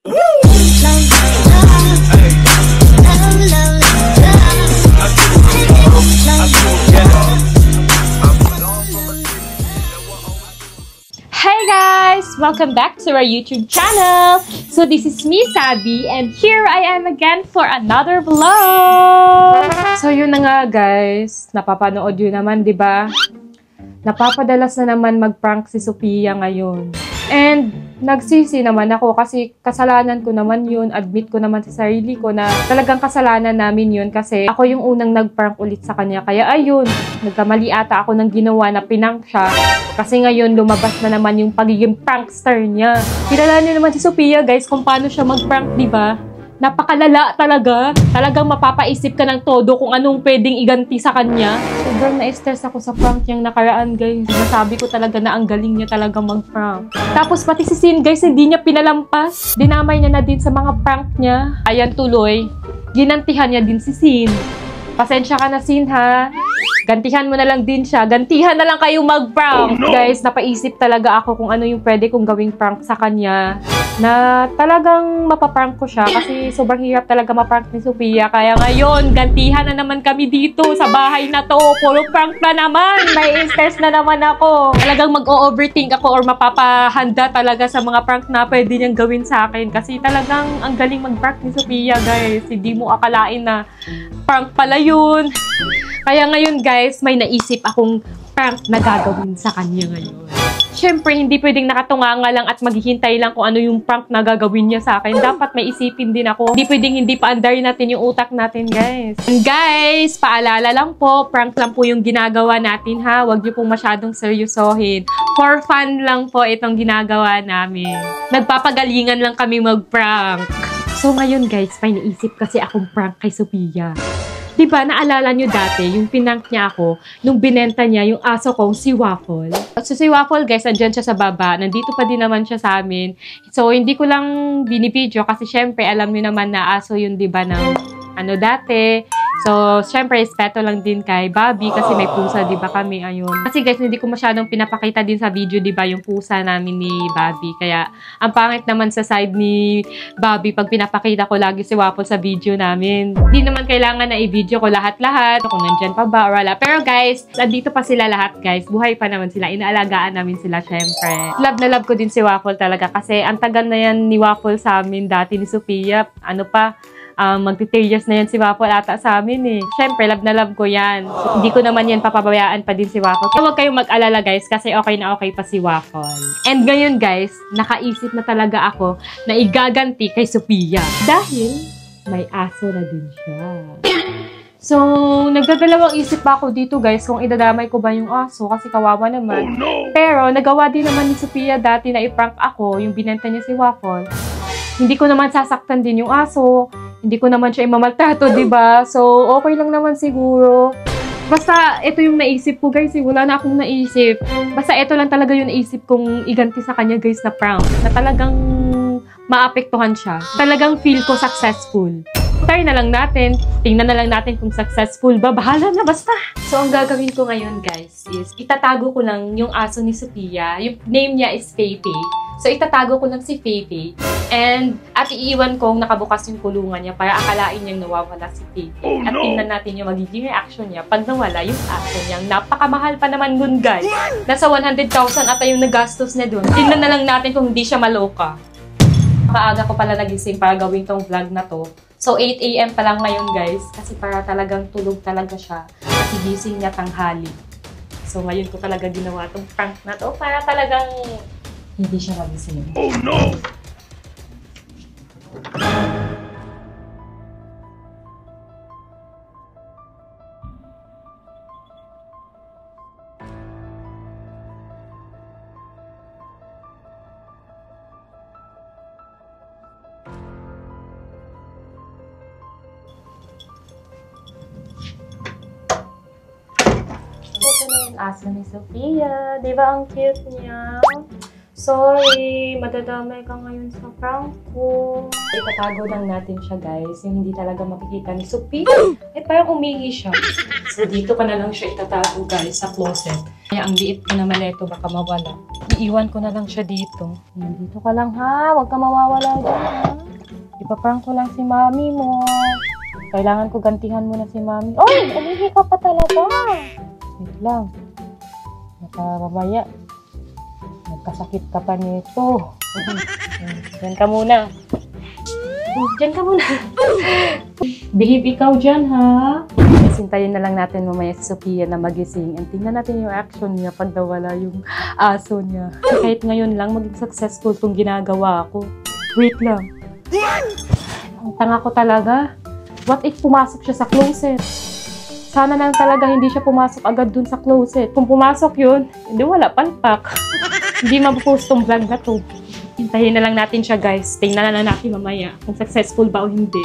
Hey guys! Welcome back to our YouTube channel! So this is me, Sabi, and here I am again for another vlog! So yun na nga guys, napapanood yun naman, di ba? Napapadalas na naman mag-prank si Sophia ngayon. And nagsisi naman ako kasi kasalanan ko naman yun. Admit ko naman sa sarili ko na talagang kasalanan namin yun kasi ako yung unang nag-prank ulit sa kanya. Kaya ayun, nagkamali ata ako ng ginawa na pinank siya. Kasi ngayon lumabas na naman yung pagiging prankster niya. Kilala niyo naman si Sophia guys kung paano siya mag-prank, di ba? Napakalala talaga. Talagang mapapaisip ka ng todo kung anong pwedeng iganti sa kanya. Sobrang na-stress ako sa prank niyang nakaraan, guys. Nasabi ko talaga na ang galing niya talaga mag-prank. Tapos pati si Sin, guys, hindi niya pinalampas. Dinamay niya na din sa mga prank niya. Ayan tuloy, ginantihan niya din si Sin. Pasensya ka na, Sin, ha? Gantihan mo na lang din siya. Gantihan na lang kayo mag-prank. Oh, no. Guys, napaisip talaga ako kung ano yung pwede kong gawing prank sa kanya. Na talagang mapaprank ko siya kasi sobrang hirap talaga maprank ni Sophia. Kaya ngayon, gantihan na naman kami dito sa bahay na to. Puro prank na naman. May stress na naman ako. Talagang mag-o-overthink ako or mapapahanda talaga sa mga prank na pwede niyang gawin sa akin. Kasi talagang ang galing mag-prank ni Sophia, guys. Hindi mo akalain na prank pala yun. Kaya ngayon, guys, may naisip akong prank na gagawin sa kanya ngayon. Siyempre, hindi pwedeng nakatunganga lang at maghihintay lang kung ano yung prank na gagawin niya sa akin. Dapat may isipin din ako. Hindi pwedeng hindi paandar natin yung utak natin, guys. And guys, paalala lang po, prank lang po yung ginagawa natin, ha? Huwag niyo pong masyadong seryosohin. For fun lang po itong ginagawa namin. Nagpapagalingan lang kami mag-prank. So ngayon, guys, may naisip kasi akong prank kay Sophia. Diba, naalala nyo dati, yung pinank niya ako, nung binenta niya yung aso kong si Waffle. So, si Waffle, guys, andyan siya sa baba. Nandito pa din naman siya sa amin. So, hindi ko lang binibidyo kasi syempre, alam nyo naman na aso yun, diba, ng ano dati. So, syempre, respeto lang din kay Bobby kasi may pusa, diba kami, ayun. Kasi guys, hindi ko masyadong pinapakita din sa video, diba, yung pusa namin ni Bobby. Kaya, ang pangit naman sa side ni Bobby pag pinapakita ko lagi si Waffle sa video namin. Hindi naman kailangan na i-video ko lahat-lahat kung nandyan pa ba or wala. Pero guys, nandito pa sila lahat, guys. Buhay pa naman sila. Inaalagaan namin sila, syempre. Love na love ko din si Waffle talaga kasi ang tagal na yan ni Waffle sa amin dati ni Sophia. Ano pa? Magti-3 years na yan si Waffle ata sa amin eh. Siyempre, love na love ko yan. So, hindi ko naman yan papabayaan pa din si Waffle. Kaya huwag kayong mag-alala guys kasi okay na okay pa si Waffle. And ngayon guys, nakaisip na talaga ako na igaganti kay Sophia. Dahil may aso na din siya. So, nagdadalawang isip pa ako dito guys kung idadamay ko ba yung aso kasi kawawa naman. Oh, no. Pero nagawa din naman ni Sophia dati na i-prank ako yung binenta niya si Waffle. Hindi ko naman sasaktan din yung aso. Hindi ko naman siya imamaltrato, diba? So, okay lang naman siguro. Basta, ito yung naisip ko, guys. Wala na akong naisip. Basta, ito lang talaga yung naisip kong iganti sa kanya, guys, na prank. Na talagang maapektuhan siya. Talagang feel ko successful. Try na lang natin. Tingnan na lang natin kung successful ba. Bahala na, basta. So, ang gagawin ko ngayon, guys, is itatago ko lang yung aso ni Sophia. Yung name niya is Feifei. So, itatago ko lang si Feifei. And, at iiwan kong nakabukas yung kulungan niya para akalain niyang nawawala si Feifei. Oh, no. At tingnan natin yung magiging reaction niya pag nawala yung aso niyang napakamahal pa naman nun, guys. Nasa 100,000 ata yung nagastos niya dun. Tingnan na lang natin kung hindi siya maloka. Maaga ko pala nagising para gawin tong vlog na to. So, 8 AM pa lang ngayon, guys. Kasi para talagang tulog talaga siya. At higising niya tanghali. So, ngayon ko talaga ginawa tong prank na to para talagang hindi siya magising. Oh, no! Ito na yung aso ni Sophia. Diba ang cute niya? Sorry, madadamay ka ngayon sa prank ko. Itatago lang natin siya, guys. Yung hindi talaga makikita ni Sophia. Eh, parang umihi siya. So, dito pa na lang siya itatago, guys, sa closet. Kaya ang liit ko naman ito, baka mawala. Iiwan ko na lang siya dito. Dito ka lang, ha? Huwag ka mawawala dyan, ha? Ipaprank ko lang si mami mo. Kailangan ko gantihan mo na si mami. Oy! Umihi ka pa talaga! Wait lang. Baka mamaya, nagkasakit ka pa nito. Diyan ka muna. Diyan ka muna. Behave ikaw dyan, ha? Sintayin na lang natin mamaya si Sophia na magising. And tingnan natin yung action niya pag nawala yung aso niya. Kahit ngayon lang, maging successful itong ginagawa ko. Wait lang. Ang tanga ko talaga. What if pumasok siya sa closet? Sana lang talaga hindi siya pumasok agad dun sa closet. Kung pumasok yun, hindi wala palpak. Hindi mapopost tong vlog na to. Hintayin na lang natin siya, guys. Tingnan na lang natin mamaya kung successful ba o hindi.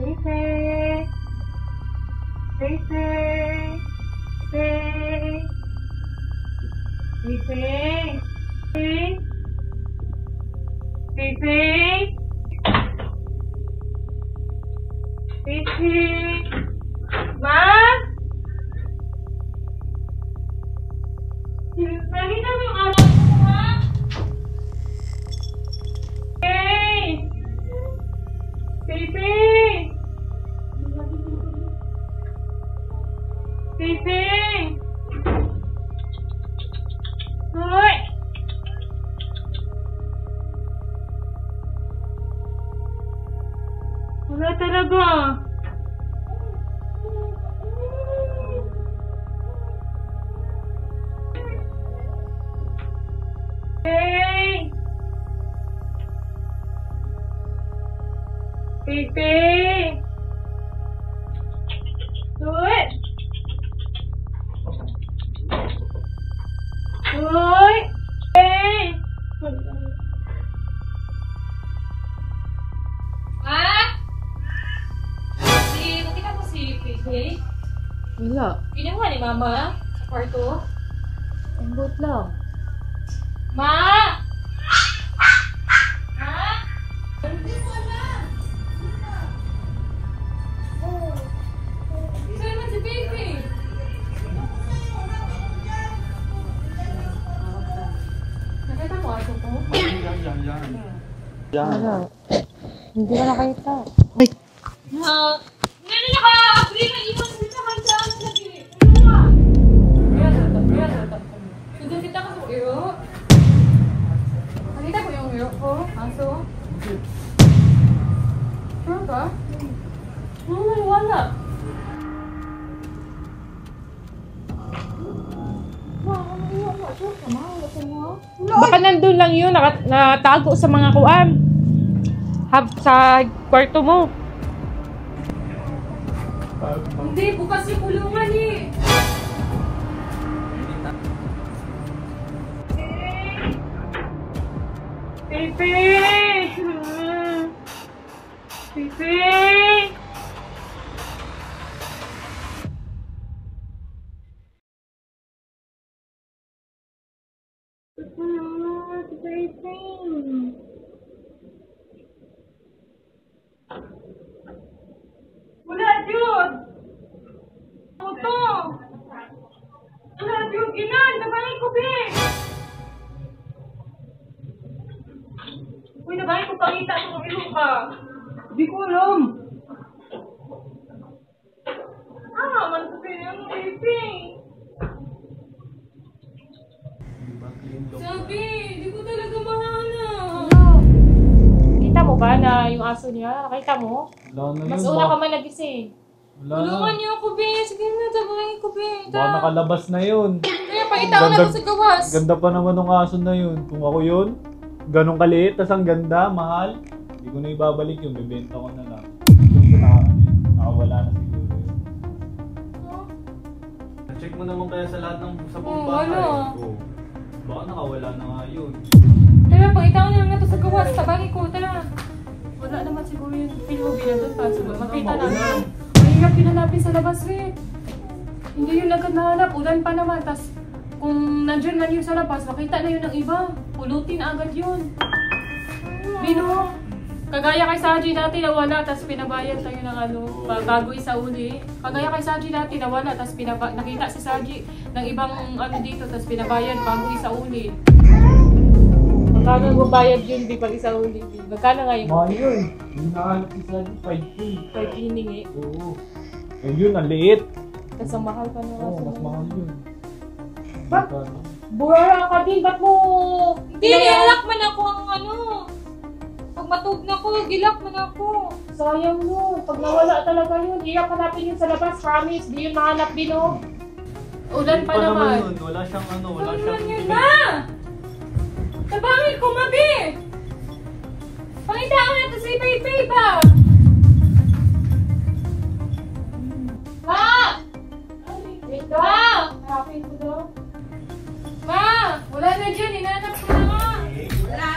Baby! Baby! Baby! Baby! Baby! Baby! Ma? Nakita mo yung anak ko, ha? Hey! Baby! Baby! Hoy! Wala talaga. Hey! Baby! Hoy! Hoy! Hey! Nakita mo si Faye? Wala. Ginawa ni Mama sa kwarto? Ambot lang. Ma! Ma! Hindi mo alam! Saan naman si Baby? Nakita mo aso ko? Wala. Hindi ko nakita. Ngayon na ka! Abri na iwan mo sa kanta ang lagi. Ano ba? Kita ka sa iyo. Nakita ko yung iyo ko, aso. Sure ka? Wala. Baka nandun lang yun, natago sa mga kuan. Sa kwarto mo. Hindi, bukas yung kulungan eh. Pepe! Pepe! Wala, Jud! Ito! Wala, Jud! Ginan! Nabahin ko, Be! Uy, nabahin ko pangita sa kong ilong ka. Di ko alam. Man ko yung Pepe. Sabi, di ko talaga mahanap. Kita mo ba na yung aso niya? Nakita mo? Mas una ka man nagising. Tulungan niyo ako, Be. Sige na, tabahin ko, Be. Baka nakalabas na yun. Kaya pakita ko na ito sa gawas. Ganda pa naman ng aso na yun. Kung ako yun, ganong kaliit, tas ang ganda, mahal. Hindi ko na ibabalik yun, bibenta ko na lang. Nakawala na siguro yun. Check mo naman kaya sa lahat ng sa buong bahay. Wala. Baka nakawala na nga yun. Tara, pakita ko na lang ito sa gawas. Tabahin ko, tara. wala naman siguro yung POV na doon. Kaso makita namin. Mahirap pinanapin sa labas, eh. Hindi yun agad nahanap. Ulan pa naman. Tapos kung nandiyan man yun sa labas, makita na yun ng iba. Pulutin agad yun. Bino. Kagaya kay Saji dati nawala, tapos pinabayad tayo ng ano, bago isauli. Kagaya kay Saji dati nawala, tapos nakita si Saji ng ibang ano dito, tapos pinabayad bago isauli. Magkano magbayad yun, di pag isauli? Magkano nga yun? Mahal yun. Yung nakahanap si Saji, 5K. 5 hiningi. Oo. Eh yun, ang liit. Tapos ang mahal pa na. Oo, mas mahal yun. Ba't? Burara ka din, ba't mo? Hindi, nilak man ako ang ano. Pag matug na ko, gilak man ako. Sayang yun. Pag nawala talaga yun, hirap hanapin yun sa labas, promise. Di yun mahanap din, oh. Ulan pa naman. Yun. Wala siyang ano, wala Ano siyang... yun na? Tabangin ko, mabi! Pangitaan natin sa iba-iba ba? Ma! Wait Ma! lang. Hanapin ko daw. Ma! Wala na dyan, hinanap ko na nga.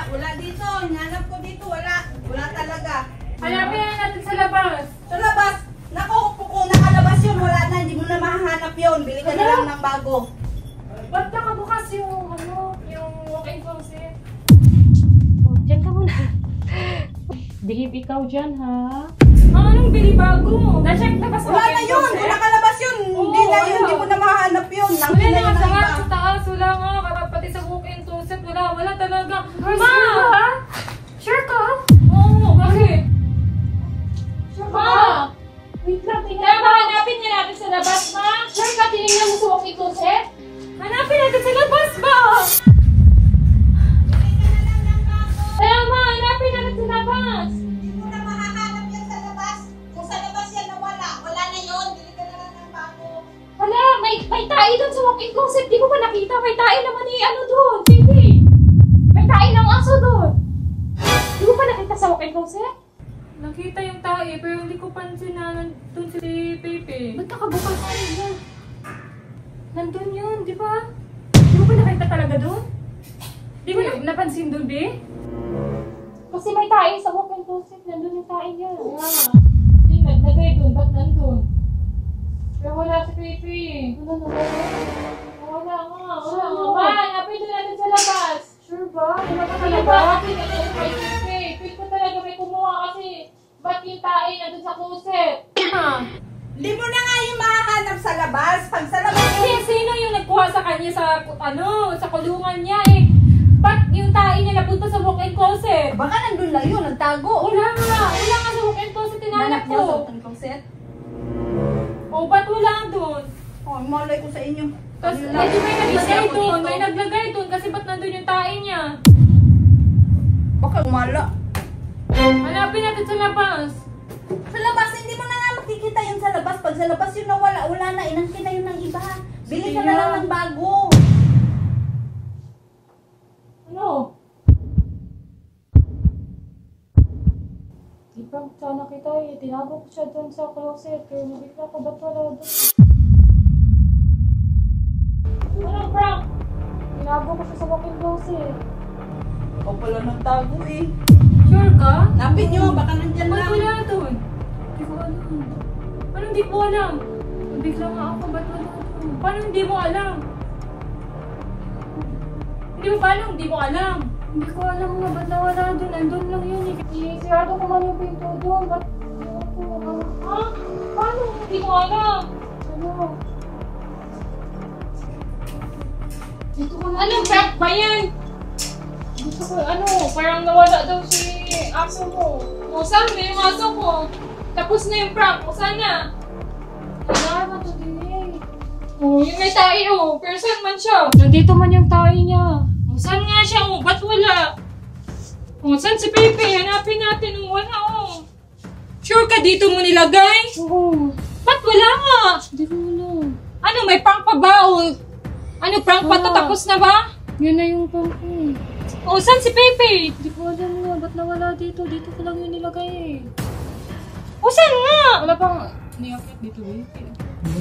Wala dito. Hinanap ko dito. Wala talaga. Hanapin na natin sa labas. Sa labas, naku, kung nakalabas yun, wala na. Hindi mo na mahahanap yun. Bili ka na lang ng bago. Ba't nakabukas yung ano, yung walk-in closet? Oh, dyan ka muna. Behave ikaw dyan, ha? Anong bili bago? Na-check na ba sa Wala na walk-in yun. closet? Kung nakalabas yun, hindi na yun. Hindi mo na mahahanap yun. Wala Nangkin na na yun sa ng iba. sa taas, wala nga. Pati sa walk-in closet, wala talaga. Ma! Sure ka? Oo, bakit? Sure Ma! ka? Wait lang, tingnan Kaya mo. mahanapin niya natin sa labas, ma? Sure ka, tinignan mo sa walking closet? Hanapin natin sa labas ba? Kaya ma, hanapin natin sa labas. Hindi mo na mahahanap yan sa labas. Kung sa labas yan nawala, wala na yun. Bili ka na lang ng bago. Wala, may tae doon sa walking closet. Di ko pa nakita. May tae naman ano doon. Sige. May tae ng aso doon. Di ko pa nakita sa walking closet? Nakita yung tae, pero hindi ko pansin na nandun si Pepe. Ba't nakabukas ka yun? Nandun yun, di ba? Di ko pa nakita talaga doon? Di ba napansin doon, Be? Kasi may tae sa walking closet. Nandun yung tae niya. Hindi, naglagay doon. Ba't nandun? Pero wala si Pepe. Wala nga. Ma, hanapin doon natin sa labas. Sure ba? Wala ka Talaga? talaga? Hanapin natin sa Pepe. Feel ko talaga may kumuha kasi ba't yung tae nandun sa closet? Hindi mo na nga yung mahahanap sa labas. Pag sa labas Kasi yun, sino yung nagkuha sa kanya sa, sa kulungan niya eh? Ba't yung tae niya napunta sa walk-in closet? baka nandun lang yun. Nagtago. Wala nga sa walk-in closet, tinanap Nanap niya sa ko. walking closet. O, ba't wala doon? Oh, malay ko sa inyo. Tapos, Yun eh, lang. di may Kasi naglagay ako doon, dito. may naglagay doon, kasi ba't nandun yung tae niya? Baka umala. Hanapin natin sa labas. Sa labas, hindi mo na nga makikita yun sa labas. Pag sa labas yun nawala, wala na. Inangkin na yun ng iba. Bili ka na lang ng bago. Ano? Ipang sana kita eh. Tinago ko siya doon sa closet. Kaya nabigla ko ba't wala doon? Ano, prank? Tinago ko siya sa walking closet. O pala nagtago eh. Sure ka? Napin nyo, baka nandyan Ba't lang. wala doon? Hindi ko alam. Paano hindi mo alam? Bigla nga ako, ba't wala doon? Paano hindi mo alam? Hindi mo paano hindi mo alam? Hindi ko alam nga, ba't nawala doon? Andun lang yun eh. Sirado ko man yung pinto doon. Ba't? Ha? Paano? Hindi ko alam. Ano? Dito ko na. Anong prank ba yan? Dito ko, parang nawala daw si aso mo. O, saan na yung aso ko? Tapos na yung prank. O, sana? Wala na to din eh. O, yung may tae o. Pero saan man siya? Nandito man yung tae niya. O, saan nga siya o? Ba't wala? O, saan si Pepe? Hanapin natin o. Wala o. Sure ka dito mo nilagay? Oo. Ba't wala nga? Hindi ko alam. Ano, may prank pa ba o? Ano, prank pa to? Tapos na ba? Yun na yung prank ko. O, saan si Pepe? Hindi ko alam nga, ba't nawala dito? Dito ko lang yun nilagay eh. O, saan nga? Wala pang niyakit dito eh.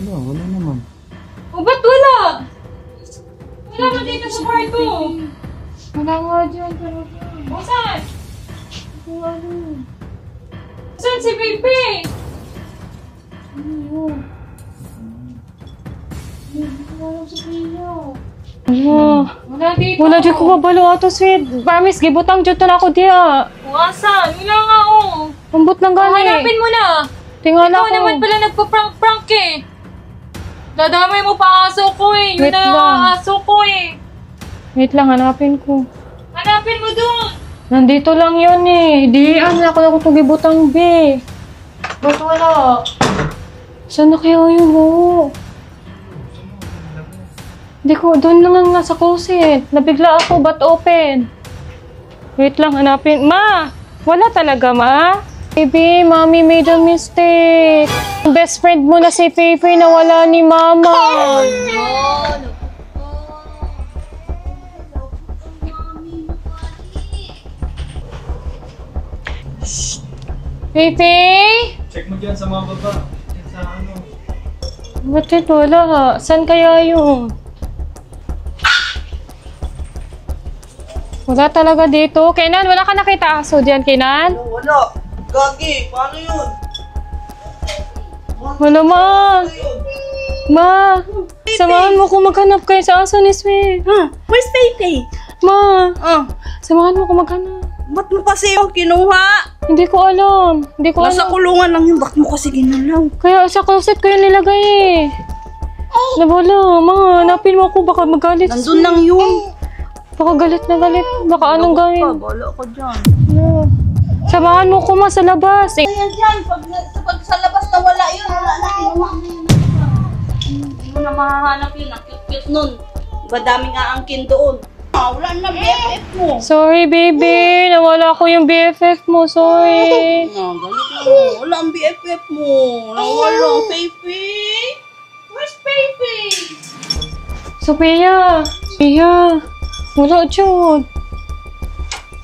Wala naman. O, ba't wala? Wala nga dito sa kwarto. Wala nga dyan talaga. O, saan? Hindi ko alam. Saan si Pepe? Wala dito. Wala di ko mabalo ato, sweet. Promise, gibutang dyan na ako diya. Asan? Wala nga oh. Ambot lang gani. Hanapin mo na. Tingala Ikaw ko. naman pala nagpa-prank-prank eh. Dadamay mo pa aso ko eh. Yun Wait na lang. ang aso ko eh. Wait lang, hanapin ko. Hanapin mo doon. Nandito lang yun eh. Di, ako na ko itong gibutang, be. Ba't wala? Saan na kaya yun, oh? Hindi ko, doon lang nga sa closet. Nabigla ako, but open. Wait lang, hanapin. Ma! Wala talaga, ma? Baby, mommy made a mistake. Best friend mo na si Pepe na wala ni mama. Pepe? Check mo dyan sa mga baba. Check sa ano. Ba't ito? Wala. Saan kaya yun? Wala talaga dito. Kenan, wala ka nakita aso dyan, Kenan? Wala. Gagi, paano yun? Wala, ma. Ma, samahan mo ko maghanap kayo sa aso ni Sweet. Where's Pepe? Ma, samahan mo ko maghanap. Ba't mo kasi yung kinuha? Hindi ko alam. Hindi ko Nasa alam. kulungan lang yun. Ba't mo kasi ginalaw? Kaya sa closet ko yun nilagay eh. Wala, ma. Hanapin mo ako. Baka magalit. si Nandun Sweet. lang yun. Baka galit na galit. Baka anong gawin. Bala ka dyan. No. Samahan mo ko, ma, sa labas. Eh, Ayan dyan, pag sa labas na wala yun, wala na, kinuha mo yun. Hindi mo na mahahanap yun. Ang cute-cute nun. Diba daming aangkin doon? Wala na BFF mo. sorry, baby. Nawala ko yung BFF mo. Sorry. Galit na mo. Wala ang BFF mo. Nawala ang Pepe. Where's Pepe? Sophia. Sophia. Wala, Jud.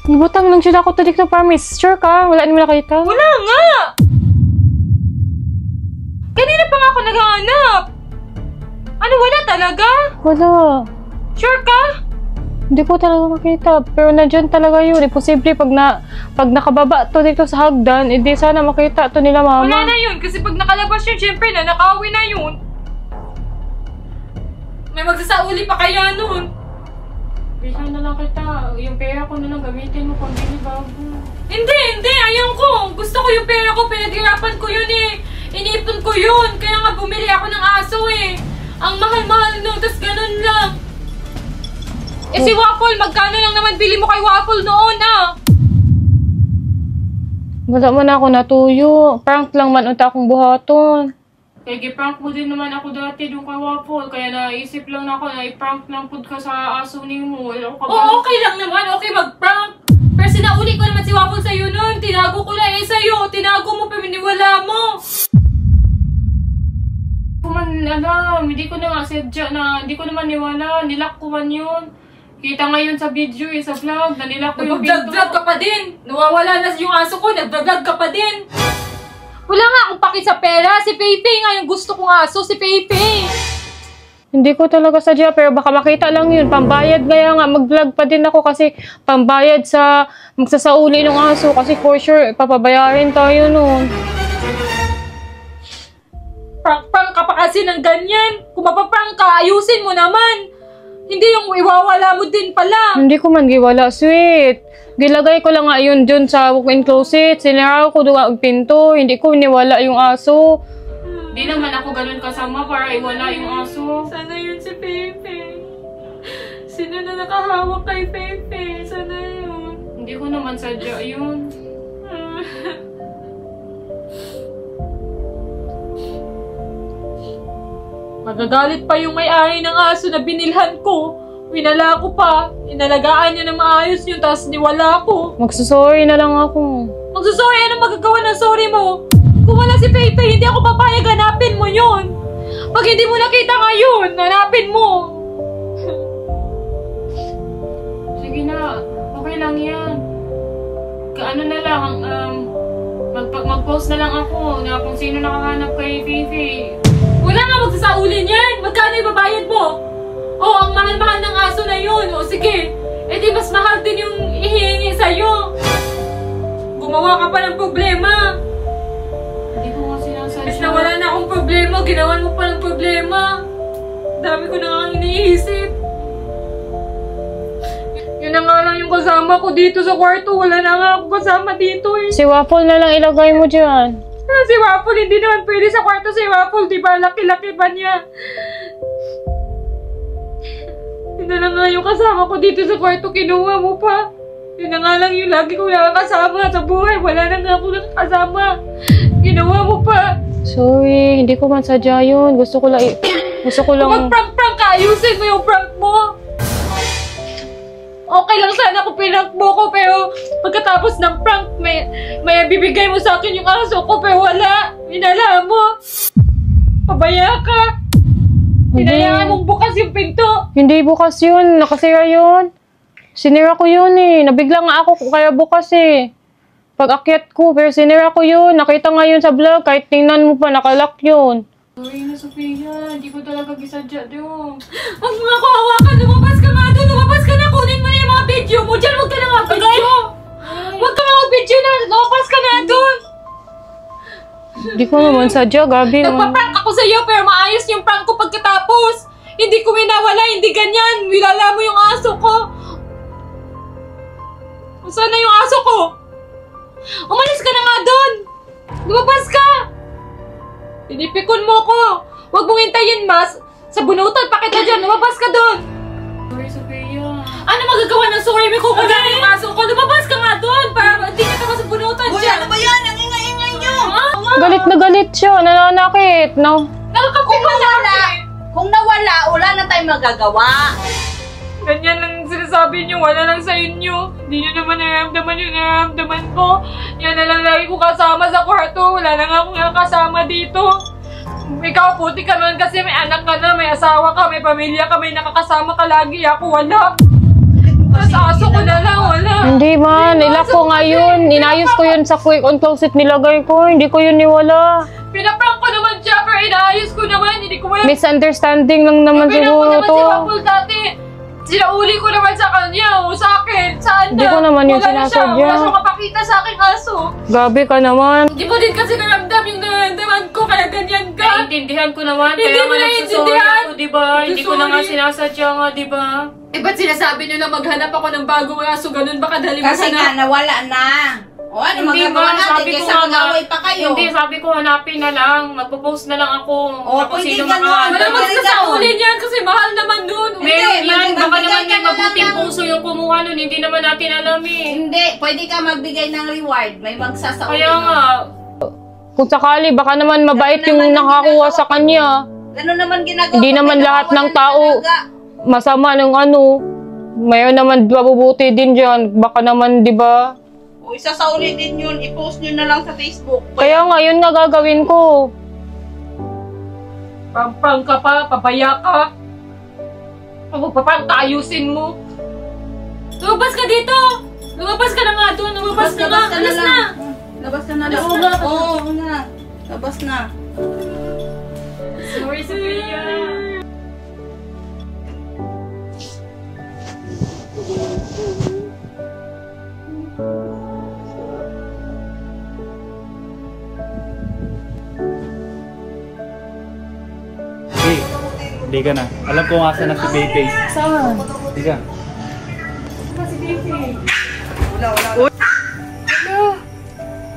Ibutang lang sila ako to dito, promise. Sure ka? Wala naman nakita? Wala nga! Kanina pa nga ako naghahanap. Ano, wala talaga? Wala. Sure ka? Hindi ko talaga makita. Pero nandyan talaga yun. Imposible pag nakababa to dito sa hagdan, hindi sana makita to nila mama. Wala na yun. Kasi pag nakalabas yun, syempre na, nakauwi na yun. May magsasauli pa kaya nun. Bisa na lang kita. Yung pera ko na lang gamitin mo pang bili bago. Hindi. Ayaw ko. Gusto ko yung pera ko. Pinaghirapan ko yun eh. Inipon ko yun. Kaya nga bumili ako ng aso eh. Ang mahal-mahal nun. Tapos ganun lang. Eh si Waffle, magkano lang naman bili mo kay Waffle noon ah? Wala man ako natuyo. Prank lang man unta akong buhaton. Kaya giprank mo din naman ako dati doon kay Waffle. Kaya naisip lang ako na i-prank lang po ka sa aso ni mo. Oo, okay lang naman. Okay mag-prank. Pero sinauli ko naman si Waffle sa'yo noon. Tinago ko na sa'yo. Tinago mo pa, miniwala mo. Man, alam, hindi ko na nga sadya na, hindi ko naman niwala. Nilak ko man yun. Kita ngayon sa video sa vlog, na nilak ko yung pinto. Nag-vlog ka pa din. Nawawala na yung aso ko, nag-vlog ka pa din. Wala nga akong paki sa pera. Si Pepe nga yung gusto kong aso, si Pepe. Hindi ko talaga sadya, pero baka makita lang yun. Pambayad kaya nga, mag-vlog pa din ako kasi pambayad sa magsasauli ng aso. Kasi for sure, papabayarin tayo nun. Prank-prank ka pa kasi ng ganyan. Kung mapaprank ka, ayusin mo naman. Hindi yung iwawala mo din pala. Hindi ko man giwala, sweet. Gilagay ko lang nga yun dun sa walk-in closet. Sinaraw ko doon ang pinto. Hindi ko niwala yung aso. Hindi naman ako ganun kasama para iwala yung aso. Sana yun si Pepe. Sino na nakahawak kay Pepe? Sana yun. Hindi ko naman sadya yun. Magagalit pa yung may-ari ng aso na binilhan ko. Winala ko pa. Inalagaan niya na maayos yun, tapos niwala ko. Magsusorry na lang ako. Magsusorry, ano magagawa ng sorry mo? Kung wala si Pepe, hindi ako papayag, hanapin mo yun. Pag hindi mo nakita ngayon, hanapin mo. Sige na, okay lang yan. Ano na lang, mag-post na lang ako na kung sino nakahanap kay Pepe. Wala nga magsasaulin yan! Magkano ibabayad mo? Oh, ang mahal-mahal ng aso na yun. O sige, edi mas mahal din yung ihihingi sa'yo. Gumawa ka pa ng problema. Hindi ko nga sinasadya. Is na wala na akong problema, ginawan mo pa ng problema. Dami ko na nga iniisip. Yun na nga lang yung kasama ko dito sa kwarto. Wala na nga ako kasama dito eh. Si Waffle na lang ilagay mo dyan. Si Waffle, hindi naman pwede sa kwarto si Waffle. Diba, laki-laki pa niya. Yun na lang nga yung kasama ko dito sa kwarto. Kinuha mo pa. Yun na nga lang yung lagi ko nakakasama sa buhay. Wala na nga ako nakakasama. Ginawa mo pa. Sorry, hindi ko man sadya yun. Gusto ko lang... Kung mag-prank-prank ka, ayusin mo yung prank mo. Okay lang sana kung pinrank mo ko, pero pagkatapos ng prank, may bibigay mo sa akin yung aso ko, pero wala. Minala mo. Pabaya ka. Hinayaan mong bukas yung pinto. Hindi bukas yun. Nakasira yun. Sinira ko yun eh. Nabigla nga ako kaya bukas eh. Pag-akyat ko, pero sinira ko yun. Nakita nga yun sa vlog. Kahit tingnan mo pa, nakalock yun. Sorry na, Sophia. Hindi ko talaga gisadya doon. Huwag mo ako hawakan. Lumabas ka nga doon. Lumabas ka na. Kunin mo na yung mga video mo. Diyan, huwag ka na mag-video. Huwag ka na mag-video na. Lumabas ka na doon. Hindi ko naman sadya, Gabi. Nagpa-prank ako sa'yo, pero maayos yung prank ko pagkatapos. Hindi ko minawala, hindi ganyan. Wilala mo yung aso ko. Saan na yung aso ko? Umalis ka na nga doon. Lumabas ka. Pinipikon mo ko. Huwag mong hintayin, Mas. Sa bunutan pa kita dyan. Lumabas ka doon. Sorry, Sophia. Ano magagawa ng sorry? May kukuha na yung aso ko. Lumabas ka nga doon para hindi ka sa bunutan Uy, dyan. ano ba yan? Ang ingay-ingay nyo! Galit na galit siya. Nananakit. No? Nakakakuha na kasi. Kung nawala, wala na tayong magagawa. Ganyan lang sinasabi niyo, wala lang sa inyo. Hindi niyo naman nararamdaman yung nararamdaman ko. Yan na lang lagi ko kasama sa kwarto. Wala na nga akong nakasama dito. Ikaw, puti ka naman kasi may anak ka na, may asawa ka, may pamilya ka, may nakakasama ka lagi. Ako wala. Tapos aso ko na lang, wala. Hindi man. Nilak ko nga yun. Inayos ko yun sa quick on closet nilagay ko. Hindi ko yun niwala. Pinaprank ko naman siya, pero inaayos ko naman. Hindi ko wala. Misunderstanding lang naman Pinaprank ko siguro naman to. si Papul dati. Sinauli ko naman sa kanya, o sa akin. Saan na? Hindi ko naman yun Wala na siya. sinasadya. Wala siyang mapakita sa aking aso. Gabi ka naman. Hindi mo din kasi naramdam yung nararamdaman ko, kaya ganyan ka. Naiintindihan ko naman. Hindi Kaya mo nga naiintindihan. nagsusorry ako, diba? Hindi ko na nga Sorry. sinasadya nga, diba? Eh, ba't sinasabi niyo na maghanap ako ng bagong aso? Ganun ba kadali mo Kasi nga, nawala na. O, ano Hindi magagawa ba? natin? Sabi ko Kaysa nga mag-away pa kayo. Hindi, sabi ko hanapin na lang. Magpo-post na lang ako. Oh, Tapos pwede sino ganun. makahanap. Wala Hindi, magsasaulin yan kasi mahal naman dun. Meron Hindi, yan. Baka magbigay naman ka yung na lang mabuting ng- puso yung kumuha nun. Hindi naman natin alam eh. Hindi, pwede ka magbigay ng reward. May magsasauli. Kaya nga. Kung sakali, baka naman mabait yung nakakuha sa kanya. Gano'n naman ginagawa. Hindi naman lahat ng tao masama ng ano. Mayroon naman mabubuti din dyan. Baka naman, di ba? O, isasauli din yun. I-post nyo na lang sa Facebook. Kaya nga, yun nga gagawin ko. Pampang ka pa, pabaya ka. Ako papang ayusin mo. Lumabas ka dito! Lumabas ka na nga doon! Lumabas ka na! Alas na! Labas ka na lang. Labas na. Oo, na. Labas na. Sorry, Sophia. Hey, hindi ka na. Alam ko nga saan na si Baby. Saan? Hindi ka.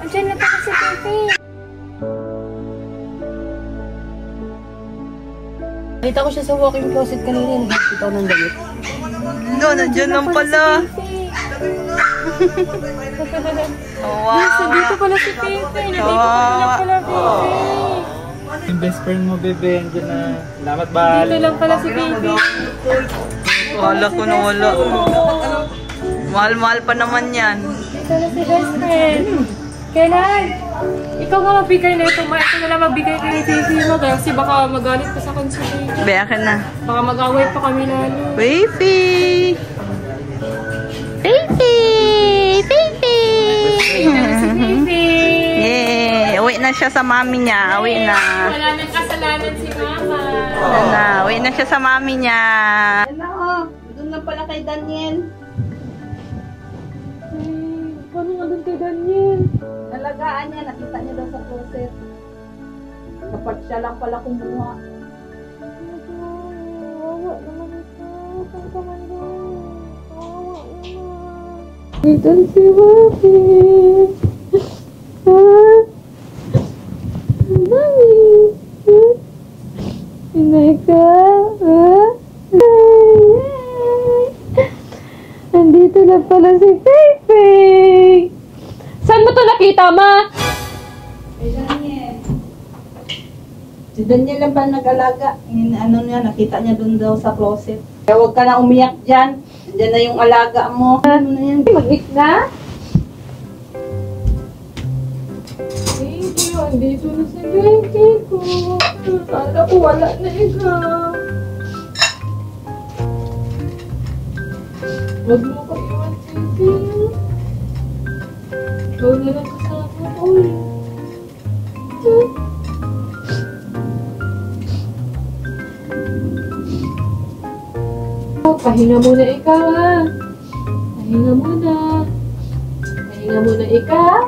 Andiyan na pala si Pepe. Nakita ko siya sa walk-in closet kanina. Nakita ko ng damit. No, nandiyan lang pala. Dito pala si Pepe. Nandito pala Pepe. Yung best friend mo, Bebe. Andiyan na. Salamat, Bal. Dito lang pala si Pepe. Wala ko na wala. Mahal-mahal pa naman yan. Dito na si best friend. Kailan? Ikaw nga magbigay na ito. Ito na lang magbigay kay Pepe mo. Kasi baka magalit pa sa akin si Pepe. Be, akin na. Baka mag-away pa kami lalo. Baby! Pepe! Pepe! Dito na si Pepe. Yay! Uwi na siya sa mami niya. Uwi na. Wala nang kasalanan si Mama. Uwi na. Uwi na siya sa mami niya. Ano? Doon na pala kay Daniel. Paano nga doon kay Daniel? Nalagaan niya. Nakita niya daw sa closet. Dapat siya lang pala kumuha. Dito si Wafi. Inay ka. Andito na pala si Pepe. Saan mo to nakita, Ma? Eh, Daniel. Si Daniel lang pa nag-alaga. Ano niya, nakita niya dun daw sa closet. Kaya huwag ka na umiyak dyan. Diyan na yung alaga mo. Ano na yan? Mag-eat na? Thank you. Andito na si Pepe ko. Kala ko wala na ikaw. Huwag mo ko iwan, Pepe. Ikaw na lang kasama ko. Pahinga muna ikaw, ha? Pahinga muna. Pahinga muna ikaw, ha?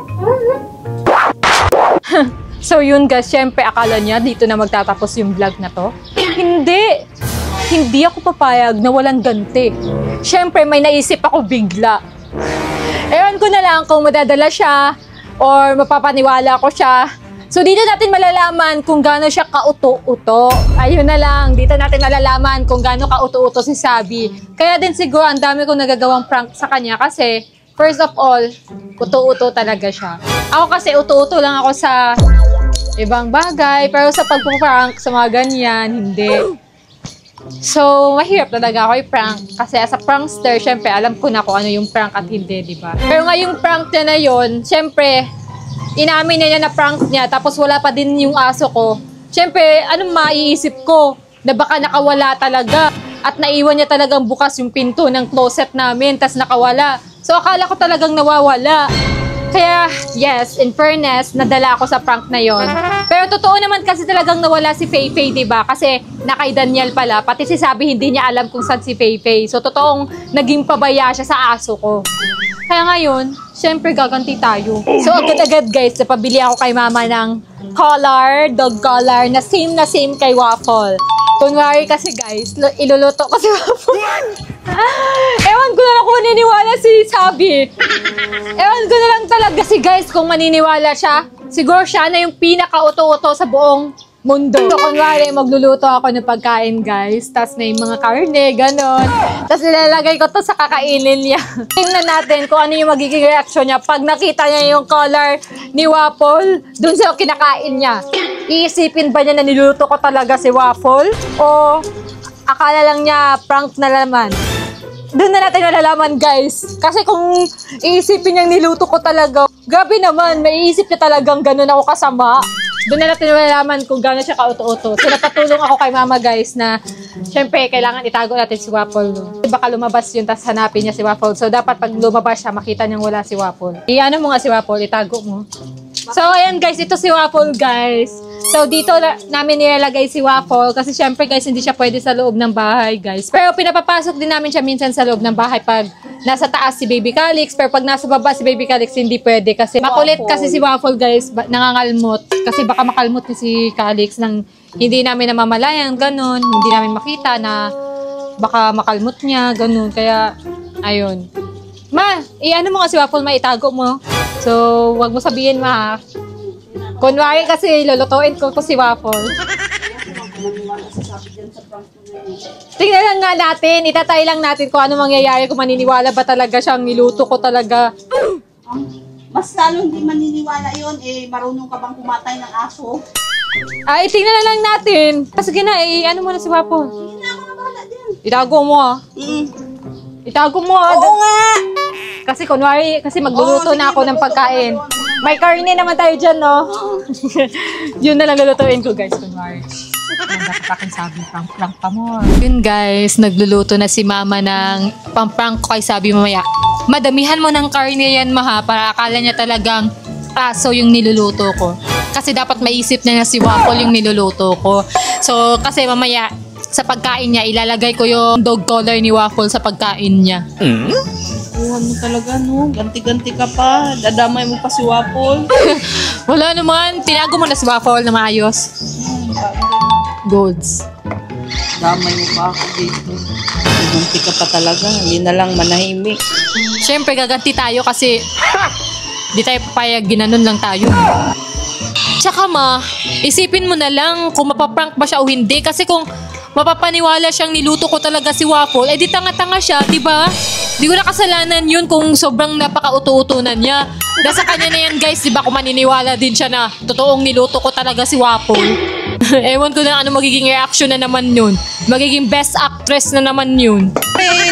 So yun guys, syempre akala niya dito na magtatapos yung vlog na to. Hindi! Hindi ako papayag na walang ganti. Syempre may naisip ako bigla. Ewan ko na lang kung madadala siya or mapapaniwala ko siya. So dito natin malalaman kung gaano siya kauto-uto. Ayun na lang, dito natin malalaman kung gaano kauto-uto si Sabi. Kaya din siguro ang dami kong nagagawang prank sa kanya kasi first of all, uto-uto talaga siya. Ako kasi uto-uto lang ako sa ibang bagay, pero sa pagpuprank, sa mga ganyan, hindi. So, mahirap talaga ako i-prank. Kasi as a prankster, syempre, alam ko na kung ano yung prank at hindi, di ba? Pero ngayong prank niya na yun, syempre, inamin niya na prank niya, tapos wala pa din yung aso ko. Syempre, anong maiisip ko? Na baka nakawala talaga. At naiwan niya talagang bukas yung pinto ng closet namin, tas nakawala. So, akala ko talagang nawawala. Kaya, yes, in fairness, nadala ako sa prank na yon. Pero totoo naman kasi talagang nawala si Feifei, diba? Kasi na kay Daniel pala, pati si Sabi hindi niya alam kung saan si Feifei. So, totoong naging pabaya siya sa aso ko. Kaya ngayon, syempre gaganti tayo. So, agad-agad guys, napabili ako kay mama ng collar, dog collar, na same kay Waffle. Kunwari kasi guys, iluluto ko si Waffle. Ewan ko na lang kung maniniwala si Sabi. Ewan ko na lang talaga si guys kung maniniwala siya. Siguro siya na yung pinaka-uto-uto sa buong mundo. So, kunwari, magluluto ako ng pagkain, guys. Tapos may mga karne, ganon. Tapos nilalagay ko to sa kakainin niya. Tingnan natin kung ano yung magiging reaction niya pag nakita niya yung color ni Waffle dun sa kinakain niya. Iisipin ba niya na niluto ko talaga si Waffle? O akala lang niya prank na naman? Doon na natin malalaman, guys. Kasi kung iisipin niyang niluto ko talaga, grabe naman, maiisip niya talagang ganun ako kasama. Doon na natin malalaman kung gano'n siya kauto-uto. So, napatulong ako kay mama, guys, na syempre, kailangan itago natin si Waffle. No? Baka lumabas yun, tapos hanapin niya si Waffle. So, dapat pag lumabas siya, makita niyang wala si Waffle. Iano mo nga si Waffle, itago mo. So, ayan guys, ito si Waffle, guys. So, dito namin nilalagay si Waffle kasi syempre guys, hindi siya pwede sa loob ng bahay, guys. Pero pinapapasok din namin siya minsan sa loob ng bahay pag nasa taas si Baby Calix. Pero pag nasa baba si Baby Calix, hindi pwede kasi makulit kasi si Waffle, guys. Nangangalmot. Kasi baka makalmot ni si Calix nang hindi namin namamalayan, ganun. Hindi namin makita na baka makalmot niya, ganun. Kaya, ayun. Ma, iano mo kasi Waffle, maitago mo. So, wag mo sabihin, ma. Kunwari kasi lulutuin ko si Waffle. Tingnan lang nga natin, itatry lang natin kung ano mangyayari kung maniniwala ba talaga siyang niluto ko talaga. Mas lalo hindi maniniwala yun, eh, marunong ka bang kumatay ng aso? Ay, tingnan na lang natin. Sige na, ano mo na si Waffle? Hindi na ako na bahala dyan. Itago mo, ah. Itago mo, ah. Oo nga! Kasi kunwari, kasi magluluto Oo, na sige, ako ng magluto pagkain. ka doon. May karne naman tayo dyan, no? Yun na lang lulutuin ko, guys, kunwari. Dapat akin sabi, prank pa mo. Yun, guys, nagluluto na si mama ng pang-prank ko kay Sabi mamaya. Madamihan mo ng karne yan, maha, para akala niya talagang aso yung niluluto ko. Kasi dapat maisip niya na si Waffle yung niluluto ko. So, kasi mamaya, sa pagkain niya, ilalagay ko yung dog collar ni Waffle sa pagkain niya. Baguhan mo talaga, no? Ganti-ganti ka pa. Dadamay mo pa si Waffle. Wala naman. Tinago mo na si Waffle na maayos. Golds. Damay mo pa ako dito. Ganti ka pa talaga. Hindi na lang manahimik. Siyempre, gaganti tayo kasi di tayo papayag, ginanon lang tayo. Tsaka isipin mo na lang kung mapaprank ba siya o hindi. Kasi kung mapapaniwala siyang niluto ko talaga si Waffle, di tanga-tanga siya, di ba? Di ko na kasalanan yun kung sobrang napaka-uto-utunan niya. Dahil sa kanya na yan, guys, di ba, kung maniniwala din siya na totoong niluto ko talaga si Waffle. Ewan ko na ano magiging reaction na naman yun. Magiging best actress na naman yun.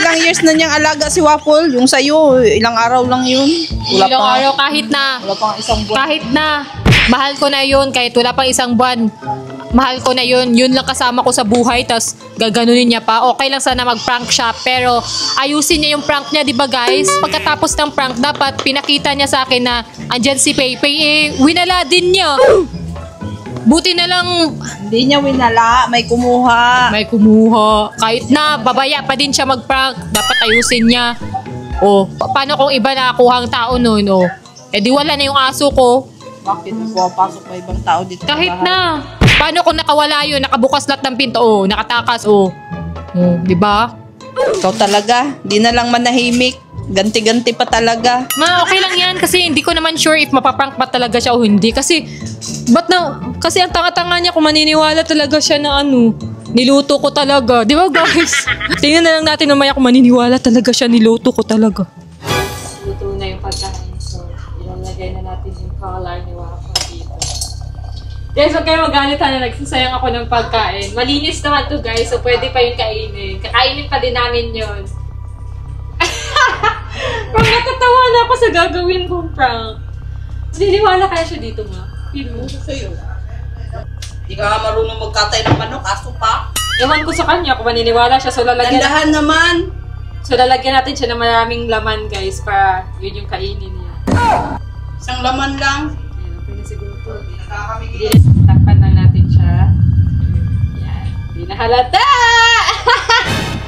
Ilang years na niyang alaga si Waffle. Yung sa'yo, ilang araw lang yun. Ilang araw kahit na. Wala pang isang buwan. Kahit na. Mahal ko na yun kahit wala pang isang buwan. Mahal ko na yun. Yun lang kasama ko sa buhay. Tapos gaganunin niya pa. Okay lang sana mag-prank siya. Pero ayusin niya yung prank niya, di ba guys? Pagkatapos ng prank, dapat pinakita niya sa akin na andyan si Peipei. Winala din niya. Buti na lang Hindi niya winala. May kumuha. may kumuha. Kahit na babaya pa din siya mag-prank. Dapat ayusin niya. Paano kung iba nakakuha ang tao nun? Di wala na yung aso ko. Bakit may pumapasok pa ibang tao dito? sa Kahit bahay? na. Paano kung nakawala yun, nakabukas lahat ng pinto, nakatakas, di ba? Ikaw talaga. Di na lang manahimik. Ganti-ganti pa talaga. Okay lang yan kasi hindi ko naman sure if mapaprank ba talaga siya o hindi. Kasi ang tanga-tanga niya kung maniniwala talaga siya na niluto ko talaga. Di ba guys? Tingnan na lang natin mamaya kung maniniwala talaga siya, niluto ko talaga. Luto na yung pagkain. So, ilalagay na natin yung color ni Waffle dito. Guys, huwag kayo magalit na nagsasayang ako ng pagkain. Malinis naman to guys, so pwede pa yung kainin. Kakainin pa din namin yun. Parang natatawa na ako sa gagawin kong prank. Naniniwala kaya siya dito, ma? Feel mo? Sa'yo. Hindi ka nga marunong magkatay ng manok. Aso pa. Ewan ko sa kanya kung maniniwala siya. So Dandahan naman. lalagyan natin siya ng maraming laman, guys, para yun yung kainin niya. Isang laman lang. Ayan, okay na siguro to. Nakakamigil. Takpan na natin siya. Yan. Hindi na halata!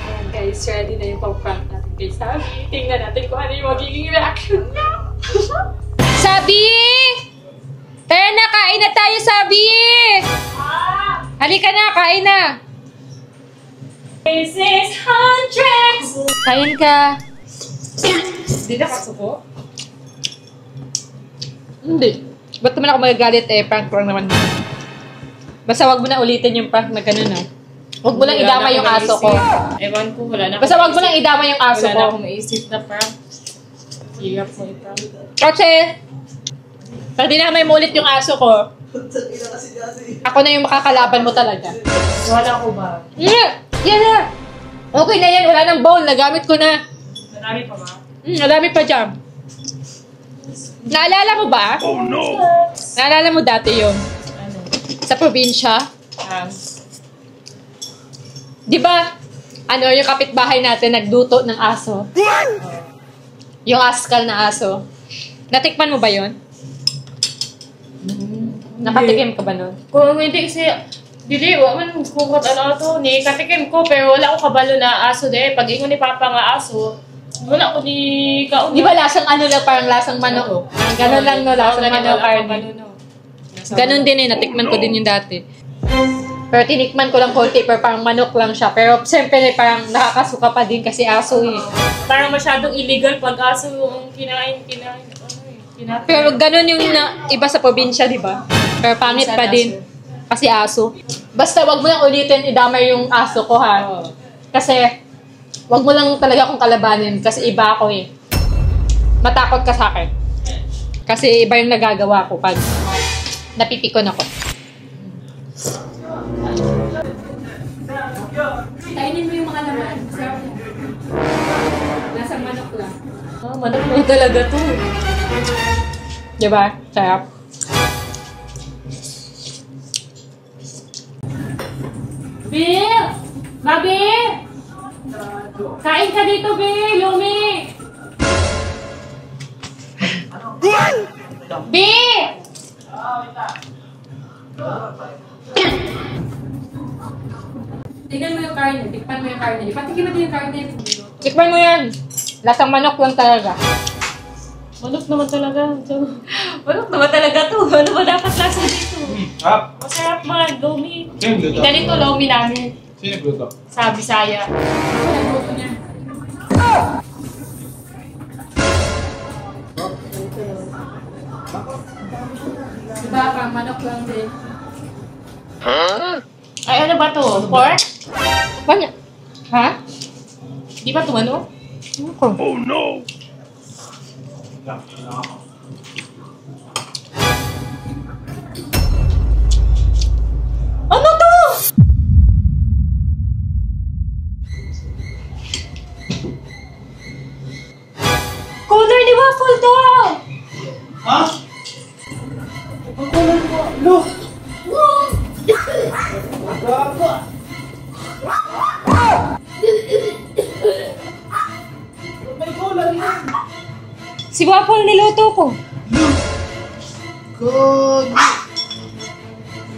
Ayan, guys, ready na yung pang-prank natin kay Sabi. Tingnan natin kung ano yung magiging reaction niya. Sabi! Tara na, kain na tayo, Sabi! Halika na, kain na! This is hundreds! Kain ka. Hindi na kasuko? Hindi. Ba't naman ako magagalit prank lang naman. Basta wag mo na ulitin yung prank na gano'n Wag mo lang idama yung aso ko. Ewan ko, wala na. Basta wag mo lang idama yung aso Wala na ko. akong maisip na prank. Hirap mo i-prank. Kasi, pag dinamay mo ulit yung aso ko, ako na yung makakalaban mo talaga. Wala ko ba? Yan na! Okay na yan, wala nang bowl, nagamit ko na. Marami pa ba? Marami pa dyan. Naalala mo ba? Oh no! Naalala mo dati yun? Ano? Sa probinsya? Di ba, yung kapitbahay natin nagluto ng aso? Yung askal na aso. Natikman mo ba yun? Nakatikim ka ba nun? Kung hindi kasi, dili, waman kung ano to, ni katikim ko, pero wala ko kabalo na aso de. Pag ingon ni Papa nga aso, wala ko ni kaon. Di ba lasang lang, parang lasang manok? Ganon lang lasang manok, parang ganon din natikman ko din yung dati. Pero tinikman ko lang konti, pero parang manok lang siya. Pero siyempre parang nakakasuka pa din kasi aso Parang masyadong illegal pag aso yung kinain. Pero ganon yung iba sa probinsya, di ba? Pero pangit pa din. Kasi aso. Basta wag mo lang ulitin idamay yung aso ko, ha? Kasi wag mo lang talaga akong kalabanin kasi iba ako Matakot ka sa akin. Kasi iba yung nagagawa ko pag napipikon ako. Kainin mo yung mga laman. Nasa manok lang. Manok mo talaga to. Diba? Sarap. Bill! Babi! Kain ka dito, Bill! Lumi! Bill! Tignan mo yung karne. Tikpan mo yung karne. Patikin mo din yung karne. Tikman mo yan. Lasang manok lang talaga. Manok naman talaga. Manok naman talaga to. Ano ba dapat lasa dito? Ah, Masarap man, lomi. sino nagluto? Ganito lomi namin. Sino nagluto? Sa Bisaya. Nagluto niya. Diba, pang manok lang din. Ay, ano ba to? Pork? Banya? Ha? Di ba to ano? Oh no! Ano to? Color ni waffle to! Ha? Ang kulay mo! Look! Gaga! May kulay yan! Si waffle niluto ko. God!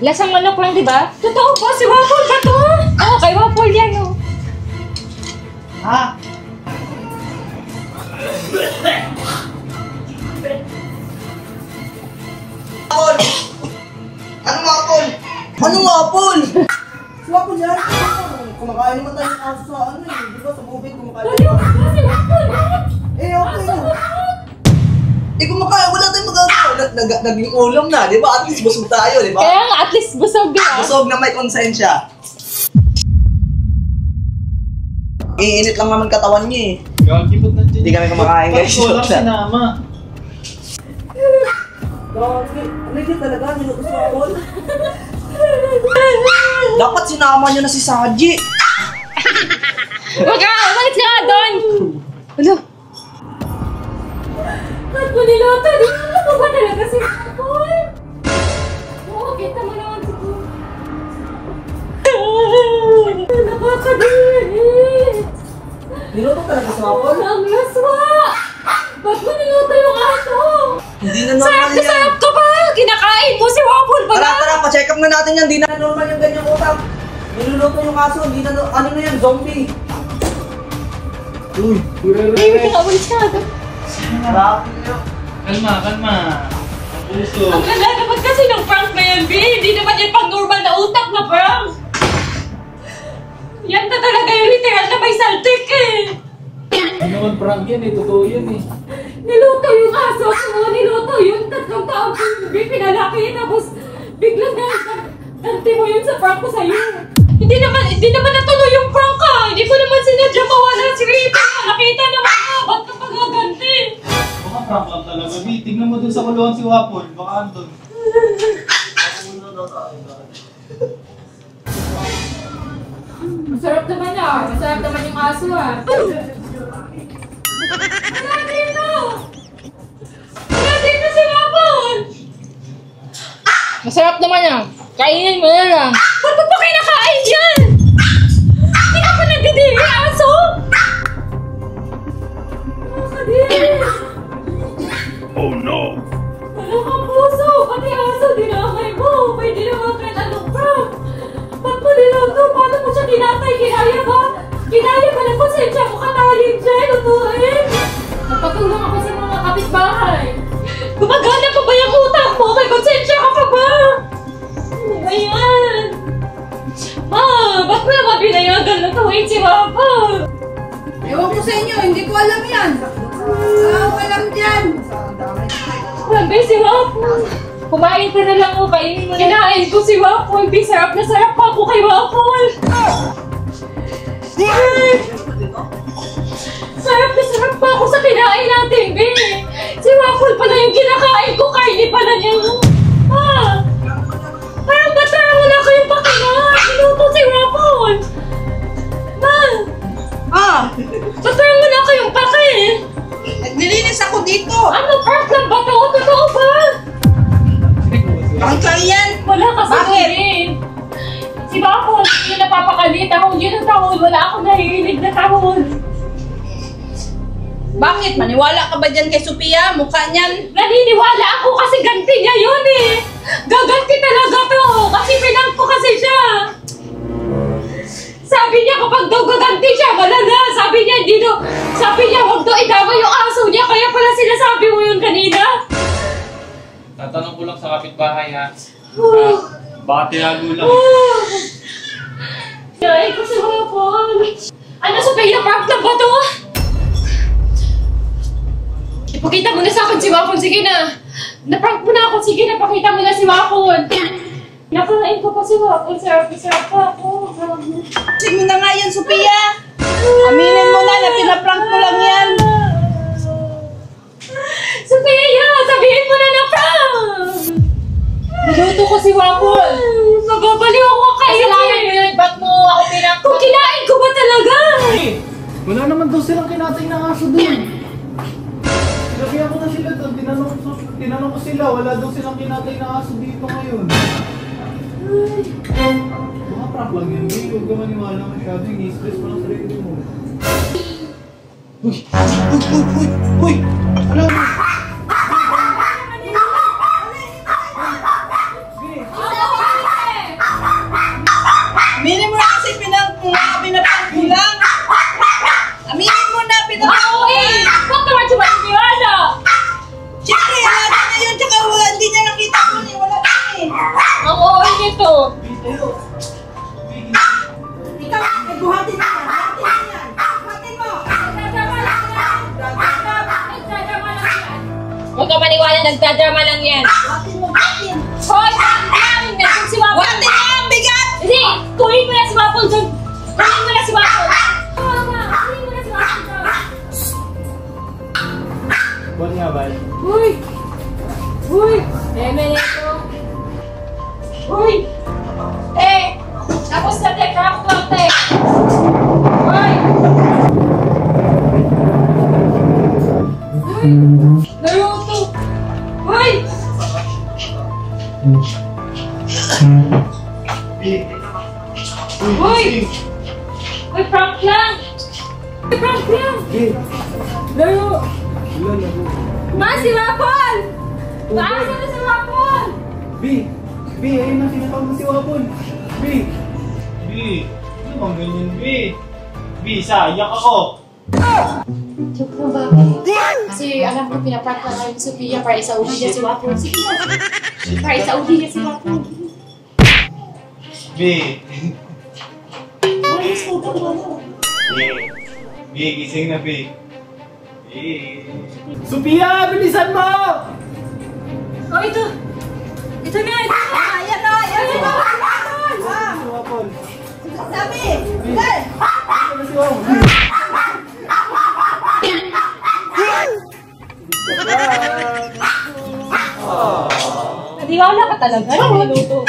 Lasang manok lang, di ba? Totoo ba? Si waffle ba to? Oo, kay waffle yan, oh. Ha? Anong apple? Anong apple? Si apple yan? Kumakain naman tayo ng aso sa ano eh. Di ba sa movie kumakain tayo? Eh okay na. Eh kumakain, wala tayong magagawa. Naging ulam na, di ba? At least busog tayo, di ba? Kaya nga, at least busog din, ah. Busog na may konsensya. Iinit lang naman katawan niya eh. Gagipot na dyan. Hindi kami kumakain, guys. Wala sinama. Grabe, ano yun talaga? Niluto sa apple? Dapat sinama niyo na si Saji. Wag ka! Umalit ka nga doon! Ano? Ba't mo niluto? Di mo ba talaga si waffle? Oo, kita mo naman siguro. Nakakadirit! Niluto talaga sa apple? Ang laswa! Ba't mo niluto yung aso? Hindi na Sarap normal na yan. sarap ka ba? Kinakain mo si waffle ba? Tara, pa-check up na natin yan. Hindi na normal yung ganyang utak. Niluluto yung aso, hindi na, ano na yan, zombie. Uy, Ay, wait ka, umalis ka nga. grabe yun. Kalma, kalma. Ang puso. Ang ganda naman kasi ng prank na yan, B. Hindi naman yan pang normal na utak na prank. Yan na talaga yung literal na may saltik eh. Hindi naman prank yan eh. Totoo yan eh. Niluto yung aso mo, niluto yung 3 taon ko pinalaki, tapos biglang ganti mo yun sa prank ko sa'yo. Hindi naman natuloy yung prank ka. Hindi ko naman sinadya mawala si Rita. Nakita naman ka. Ba't ka pagaganti? Baka prank lang talaga. B, tignan mo dun sa kulungan si Waffle. Baka andun. Masarap naman ah. Masarap naman yung aso ah. Wala dito! Wala dito si Waffle! Masarap naman yan. Kainin mo na lang. Ba't mo pa kinakain yan? Hindi ka pa nagdidiri, aso? Nakakadiri! Oh no! Wala kang puso! Pati aso, dinamay mo! Pwede naman kahit anong prank! Ba't mo niluto? Paano mo siya kinatay? Kinaya ba? Kinaya ba ng konsensya mo? Katalin siya! Lutuin! Nagpatulong ako sa mga kapitbahay! Gumagana pa ba yung utak mo? May konsensya ka pa ba? Ayan! Ma, ba't mo naman binayagan na tuwing si Waffle? Ewan ko sa inyo, hindi ko alam yan. Alam dyan. Grabe si Waffle. Kumain ka na lang mo, kainin mo na. Kinain ko si Waffle. Sarap na sarap pa ako kay Waffle. Sarap na sarap pa ako sa kinain natin, be. Si Waffle pala yung kinakain ko, kainin pala niya. Ah! Parang ba't wala kayong pakinain? Minuto si Waffle. Ma! Ah! Ba't wala kayong pake? Naglilinis ako dito! Ano, prank lang ba to? Totoo ba? Prank lang yan! Wala kasi Bakit? rin. Si Waffle, yun napapakalit ako. Yun ang tahol. Wala akong nahihilid na tahol. Bakit? Maniwala ka ba dyan kay Sophia? Mukha niyan? Naniniwala ako kasi ganti niya yun eh. Gaganti talaga to. Kasi pinang ko kasi siya. Sabi niya kapag daw gaganti siya, wala na. Sabi niya, hindi daw. Sabi niya, huwag daw tanong ko lang sa kapitbahay ha. Baka tinago lang. Ay, kasi wala po. Ano, Sophia? Prank na ba to? Ipakita mo na sa akin si Wapon. Sige na. Na-prank mo na ako. Sige na, pakita mo na si Wapon. Nakalain ko pa si Wapon. Sarap pa ako. Sige mo na nga yan, Sophia. Aminin mo na pinaprank mo lang yan. Sophia, sabihin mo na na-prank! Niluto ko si Wapon. Nagabaliw ako kakainin. Kasalanan mo yun. Ba't mo ako pinang... Kung kinain ko ba talaga? Wala naman daw silang kinatay na aso doon. Sinabihan ko na sila doon. Tinanong ko sila. Wala daw silang kinatay na aso dito ngayon. Mga prank lang yun. Huwag ka maniwala masyado. I-stress mo lang sarili mo. Uy! Alam mo! Aminin mo na kasi pinaprank mo lang. Aminin mo na pinaprank mo lang. Ba't naman siya maniniwala? Siyempre, alaga na yun. Tsaka wala, hindi niya nakita ko niya. Wala na eh. Ang oil nito. Ikaw, buhatin mo yan. Buhatin mo. Huwag ka maniwala, nagdadrama lang yan. Buhatin mo, buhatin. Hoy, namin, nandun si Wapon. Buhatin mo ang bigat. Hindi, kunin mo na si Wapon dun. Kunin mo na si Wapon. Kunin mo na si Wapon dun. Ba't nga ba? Uy! Uy! Menito! Uy! Tapos na te, crack lang te! Uy! Uy! Naruto! Uy! Uy! Uy, prank lang! Uy, prank lang! Laro! Ma, si Wapon! Maasa na si Wapon! B, ayun na sinatawag mo si Wapon. B, ano bang ganyan, B, sayak ako. Joke lang ba? Kasi alam ko pinaprank lang kayo ni Sophia para isauli niya si Wapon. Sige na! Para isauli niya si Wapon. B, gising na, B. Sophia, bilisan mo! Oh, ito! Ito na! Ito na! Ayan na, ayan si Wapon. Si Wapon. Sabi, dahil. Ano si Wapon? Nadiwala ka talaga? Niluto.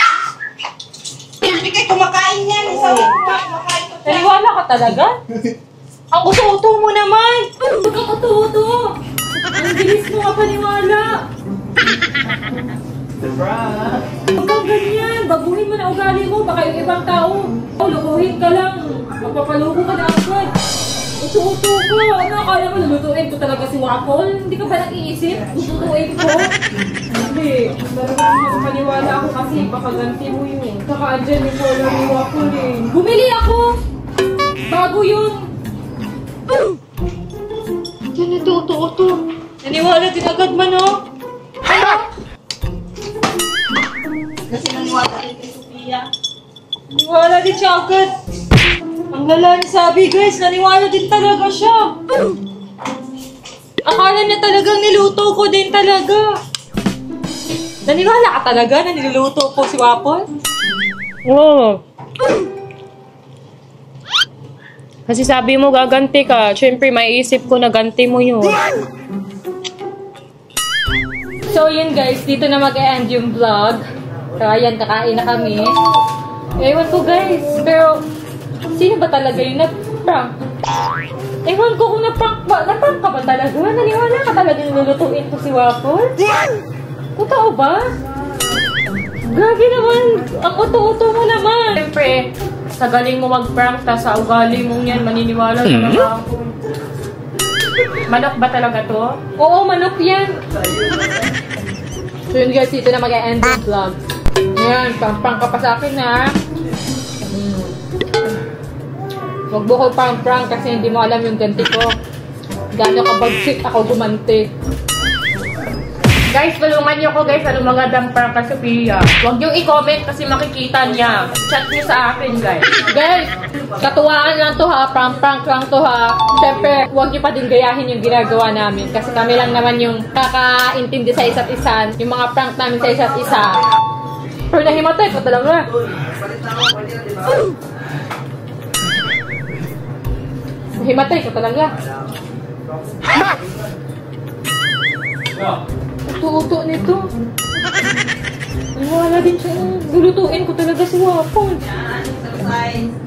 Hindi kayo kumakain yan. Kumakain ko. Nadiwala ka talaga? Ang uto-uto mo naman! Huwag kang uto-uto! Ang bilis mo ka paniwala! Huwag kang ganyan! Baguhin mo na ugali mo, baka yung ibang tao. Lukuhin ka lang. Magpapaluko ka na agad. Uto-uto ko. Ano, akala mo lulutuin ko talaga si Wapon? Hindi ka ba nag-iisip? Lulutuin ko? Hindi. Talagang makapaniwala ako kasi baka ganti mo yun. Saka andyan yung color ni Wapon eh. Bumili ako! Bago yun! Yan ito, uto-uto. Naniwala din agad man, oh. Ano? Kasi naniwala rin kay Sophia. Naniwala din siya agad. Ang lala ni Sabi, guys. Naniwala din talaga siya. Akala niya talagang niluto ko din talaga. Naniwala ka talaga na niluluto ko si Wapon? Oo. Kasi sabi mo gaganti ka. Siyempre, maiisip ko na ganti mo yun. So yun guys, dito na mag-e-end yung vlog. So ayan, kakain na kami. Ewan ko guys, pero sino ba talaga yung nag-prank? Ewan ko kung na-prank ba? Na-prank ka ba talaga? Naniwala ka talaga nilulutuin ko si Wapon? Totoo ba? Gagi naman, ang uto-uto mo naman. Siyempre, sa galing mo mag-prank, ta sa ugali mong yan, maniniwala talaga ako. Manok ba talaga to? Oo, manok yan. So yun guys, dito na mag-e-end yung vlog. Ayan, pang-prank ka pa sa akin ha. Huwag mo ko pang-prank kasi hindi mo alam yung ganti ko. Gano'n ka bagsik, ako gumanti. Guys, tulungan niyo ko guys. Ano magandang prank kay Sophia. Huwag niyong i-comment kasi makikita niya. Chat niyo sa akin guys. Guys, katuwaan lang to ha. Prank lang to ha. Siyempre, huwag niyo pa din gayahin yung ginagawa namin. Kasi kami lang naman yung kakaintindi sa isa't isa. Yung mga prank namin sa isa't isa. Pero nahimatay ko talaga. Nahimatay ko talaga. Uto-uto nito. Wala din siya. Lulutuin ko talaga si Wapon. Yan, exercise.